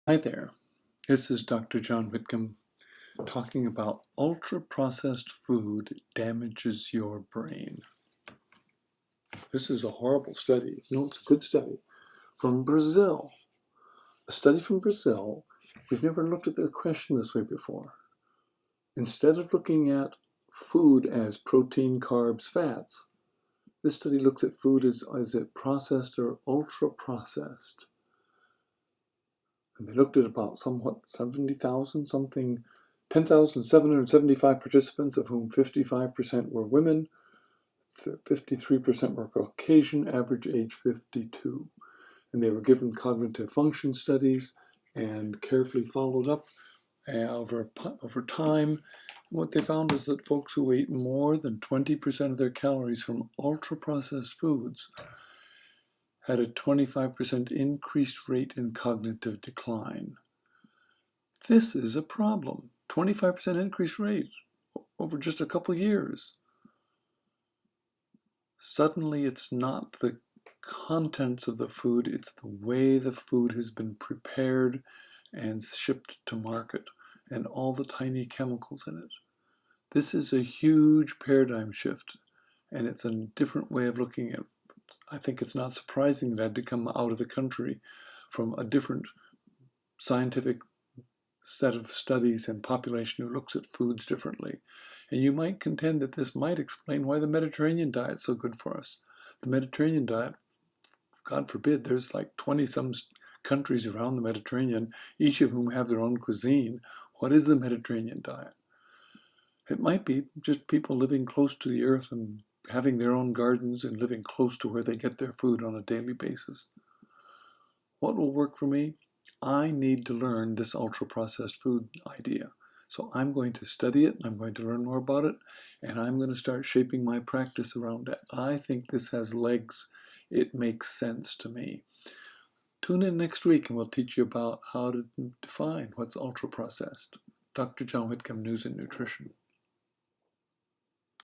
Hi there, this is Dr. John Whitcomb talking about ultra-processed food damages your brain. This is a horrible study. No, it's a good study. From Brazil. A study from Brazil. We've never looked at the question this way before. Instead of looking at food as protein, carbs, fats, this study looks at food as is it processed or ultra-processed. And they looked at about 70,000 something, 10,775 participants, of whom 55% were women, 53% were Caucasian, average age 52. And they were given cognitive function studies and carefully followed up over time. And what they found is that folks who ate more than 20% of their calories from ultra-processed foods had a 25% increased rate in cognitive decline. This is a problem. 25% increased rate over just a couple years. Suddenly it's not the contents of the food, it's the way the food has been prepared and shipped to market and all the tiny chemicals in it. This is a huge paradigm shift, and it's a different way of looking at it. I think it's not surprising that I had to come out of the country from a different scientific set of studies and population who looks at foods differently. And you might contend that this might explain why the Mediterranean diet is so good for us. The Mediterranean diet, God forbid, there's like 20-some countries around the Mediterranean, each of whom have their own cuisine. What is the Mediterranean diet? It might be just people living close to the earth and having their own gardens and living close to where they get their food on a daily basis. What will work for me? I need to learn this ultra-processed food idea. So I'm going to study it, I'm going to learn more about it, and I'm going to start shaping my practice around it. I think this has legs. It makes sense to me. Tune in next week and we'll teach you about how to define what's ultra-processed. Dr. John Whitcomb, News and Nutrition.